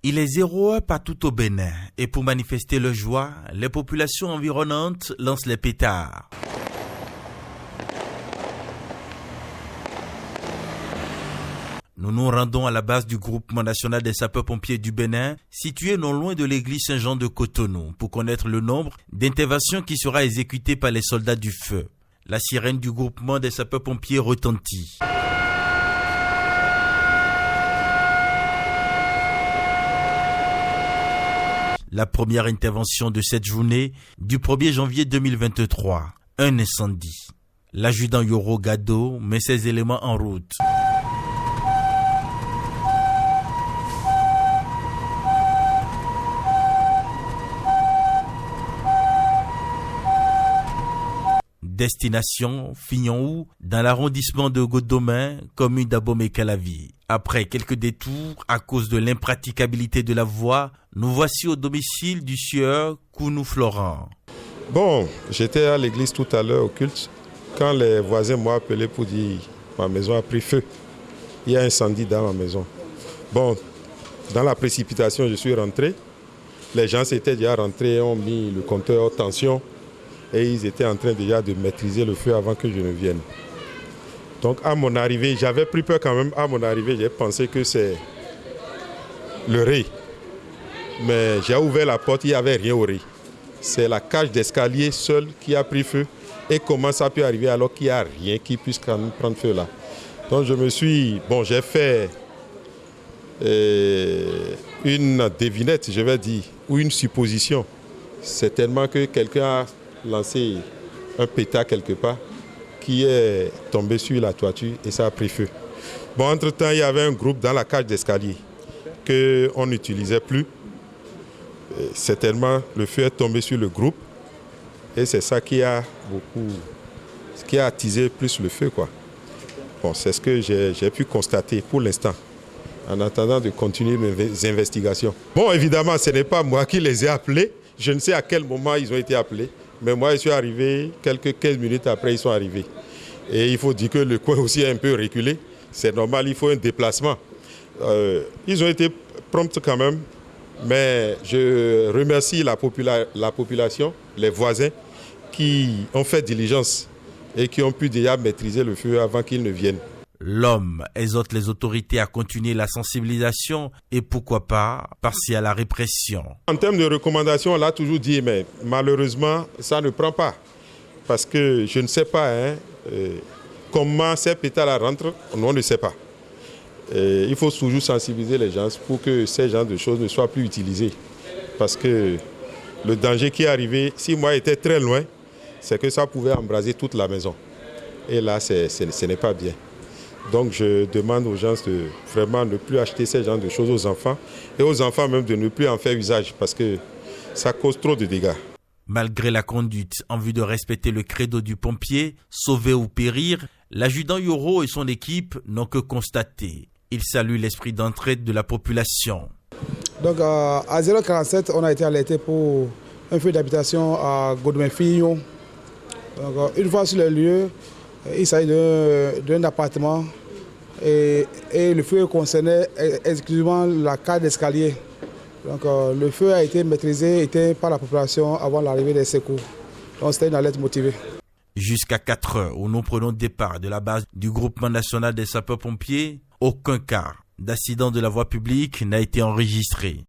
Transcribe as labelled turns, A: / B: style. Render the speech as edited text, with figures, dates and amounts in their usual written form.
A: Il est 0 heure partout au Bénin et pour manifester leur joie, les populations environnantes lancent les pétards. Nous nous rendons à la base du groupement national des sapeurs-pompiers du Bénin, situé non loin de l'église Saint-Jean de Cotonou, pour connaître le nombre d'interventions qui sera exécutées par les soldats du feu. La sirène du groupement des sapeurs-pompiers retentit. La première intervention de cette journée du 1er janvier 2023, un incendie. L'adjudant Yoro Gado met ses éléments en route. Destination Fignon-Ou, dans l'arrondissement de Godomain, commune d'Abomey-Calavi. Après quelques détours, à cause de l'impraticabilité de la voie, nous voici au domicile du sieur Kounou Florent.
B: Bon, j'étais à l'église tout à l'heure au culte, quand les voisins m'ont appelé pour dire ma maison a pris feu. Il y a un incendie dans ma maison. Bon, dans la précipitation, je suis rentré. Les gens s'étaient déjà rentrés, ont mis le compteur haute tension. Et ils étaient en train déjà de maîtriser le feu avant que je ne vienne. Donc à mon arrivée, j'avais pris peur quand même. À mon arrivée, j'ai pensé que c'est le riz. Mais j'ai ouvert la porte, il n'y avait rien au riz. C'est la cage d'escalier seule qui a pris feu. Et comment ça peut arriver alors qu'il n'y a rien qui puisse quand même prendre feu là. Donc je me suis... Bon, j'ai fait une devinette, je vais dire, ou une supposition. C'est tellement que quelqu'un a lancé un pétard quelque part qui est tombé sur la toiture et ça a pris feu. Bon, entre-temps, il y avait un groupe dans la cage d'escalier qu'on n'utilisait plus. Certainement, le feu est tombé sur le groupe et c'est ça qui a attisé plus le feu, quoi. Bon, c'est ce que j'ai pu constater pour l'instant, en attendant de continuer mes investigations. Bon, évidemment, ce n'est pas moi qui les ai appelés. Je ne sais à quel moment ils ont été appelés. Mais moi, je suis arrivé, quelques 15 minutes après, ils sont arrivés. Et il faut dire que le coin aussi est un peu reculé. C'est normal, il faut un déplacement. Ils ont été prompts quand même. Mais je remercie la population, les voisins, qui ont fait diligence et qui ont pu déjà maîtriser le feu avant qu'ils ne viennent.
A: L'homme exhorte les autorités à continuer la sensibilisation et pourquoi pas passer à la répression.
B: En termes de recommandations, on l'a toujours dit, mais malheureusement, ça ne prend pas. Parce que je ne sais pas comment ces pétards rentrent, on ne sait pas. Il faut toujours sensibiliser les gens pour que ces genres de choses ne soient plus utilisées. Parce que le danger qui est arrivé, si moi j'étais très loin, c'est que ça pouvait embraser toute la maison. Et là, ce n'est pas bien. Donc je demande aux gens de vraiment ne plus acheter ces genres de choses aux enfants et aux enfants même de ne plus en faire usage parce que ça cause trop de dégâts.
A: Malgré la conduite en vue de respecter le credo du pompier, sauver ou périr, l'adjudant Yoro et son équipe n'ont que constaté. Il salue l'esprit d'entraide de la population.
C: Donc à 047, on a été alerté pour un feu d'habitation à Godomain-Fignon. Donc une fois sur le lieu, il s'agit d'un appartement et le feu concernait exclusivement la cage d'escalier. Donc le feu a été maîtrisé par la population avant l'arrivée des secours. Donc c'était une alerte motivée.
A: Jusqu'à 4 heures où nous prenons départ de la base du groupement national des sapeurs-pompiers, aucun cas d'accident de la voie publique n'a été enregistré.